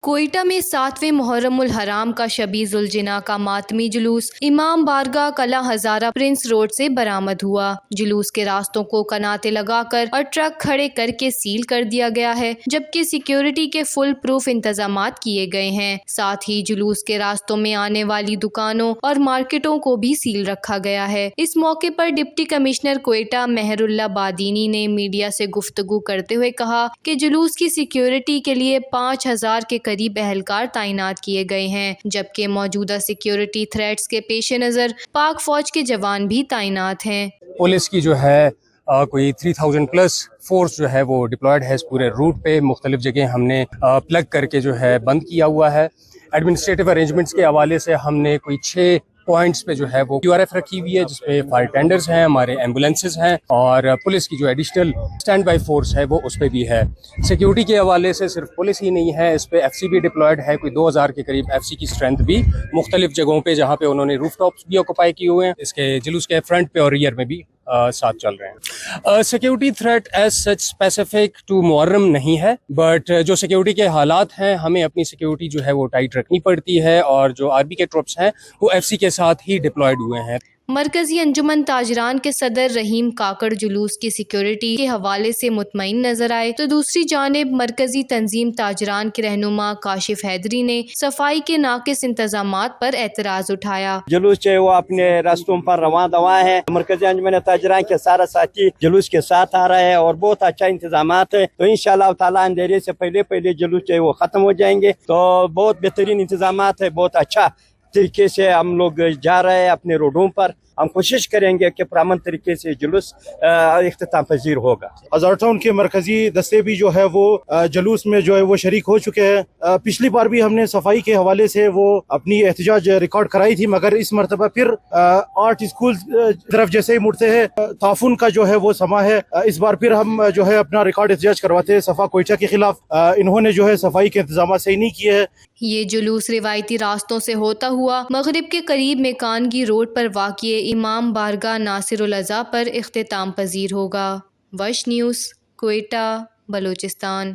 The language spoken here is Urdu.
کوئٹہ میں 7ویں محرم الحرام کا شب ذوالجناح کا ماتمی جلوس امام بارگاہ قلعہ ہزارہ پرنس روڈ سے برآمد ہوا۔ جلوس کے راستوں کو کناتے لگا کر اور ٹرک کھڑے کر کے سیل کر دیا گیا ہے، جبکہ سیکیورٹی کے فل پروف انتظامات کیے گئے ہیں۔ ساتھ ہی جلوس کے راستوں میں آنے والی دکانوں اور مارکیٹوں کو بھی سیل رکھا گیا ہے۔ اس موقع پر ڈپٹی کمشنر کوئٹہ مہر اللہ بادینی نے میڈیا سے گفتگو کرتے ہوئے کہا کہ جلوس کی سیکیورٹی کے لیے 5000 کے قریب اہلکار تعینات کیے گئے ہیں، جبکہ موجودہ سیکیورٹی تھریٹس کے پیش نظر پاک فوج کے جوان بھی تعینات ہیں۔ پولیس کی جو ہے کوئی 3000 پلس فورس جو ہے وہ ڈپلائڈ ہے اس پورے روٹ پہ۔ مختلف جگہ ہم نے پلگ کر کے جو ہے بند کیا ہوا ہے۔ ایڈمنسٹریٹو ارینجمنٹس کے حوالے سے ہم نے کوئی 6 پوائنٹس پہ جو ہے وہ QRF رکھی ہوئی ہے، جس پہ فائر ٹینڈرز ہیں، ہمارے ایمبولینسز ہیں اور پولیس کی جو ایڈیشنل اسٹینڈ بائی فورس ہے وہ اس پہ بھی ہے۔ سیکیورٹی کے حوالے سے صرف پولیس ہی نہیں ہے، اس پہ FC بھی ڈپلائڈ ہے، کوئی 2000 کے قریب FC کی اسٹرینتھ بھی مختلف جگہوں پہ جہاں پہ انہوں نے روف ٹاپس بھی آکوپائی کیے ہوئے ہیں، اس کے جلوس کے فرنٹ پہ اور ریئر میں بھی ساتھ چل رہے ہیں۔ Security threat as such specific to Muharram نہیں ہے، بٹ جو سیکیورٹی کے حالات ہیں ہمیں اپنی سیکیورٹی جو ہے وہ ٹائٹ رکھنی پڑتی ہے، اور جو آرمی کے ٹروپس ہیں وہ FC کے ساتھ ہی ڈپلائڈ ہوئے ہیں۔ مرکزی انجمن تاجران کے صدر رحیم کاکڑ جلوس کی سیکیورٹی کے حوالے سے مطمئن نظر آئے، تو دوسری جانب مرکزی تنظیم تاجران کے رہنما کاشف حیدری نے صفائی کے ناقص انتظامات پر اعتراض اٹھایا۔ جلوس جو ہے وہ اپنے راستوں پر رواں دواں ہے، مرکزی انجمن تاجران کے سارا ساتھی جلوس کے ساتھ آ رہا ہے اور بہت اچھا انتظامات ہے، تو انشاءاللہ تعالیٰ اندھیرے سے پہلے جلوس جو ہے وہ ختم ہو جائیں گے، تو بہت بہترین انتظامات ہے، بہت اچھا طریقے سے ہم لوگ جا رہے ہیں اپنے روڈوں پر۔ ہم کوشش کریں گے کہ پرامن طریقے سے جلوس اختتام پذیر ہوگا۔ ہزارہ ٹاؤن کے مرکزی دستے بھی جو ہے وہ جلوس میں جو ہے وہ شریک ہو چکے ہیں۔ پچھلی بار بھی ہم نے صفائی کے حوالے سے وہ اپنی احتجاج ریکارڈ کرائی تھی، مگر اس مرتبہ پھر آرٹ اسکول طرف جیسے ہی مڑتے ہیں تعاون کا جو ہے وہ سما ہے، اس بار پھر ہم جو ہے اپنا ریکارڈ احتجاج کرواتے ہیں صفا کوئٹہ کے خلاف۔ انہوں نے جو ہے صفائی کے انتظامات صحیح نہیں کیے ہیں۔ یہ جلوس روایتی راستوں سے ہوتا ہوا مغرب کے قریب میکانگی روڈ پر واقع امام بارگاہ ناصر الازا پر اختتام پذیر ہوگا۔ وش نیوز، کوئٹہ، بلوچستان۔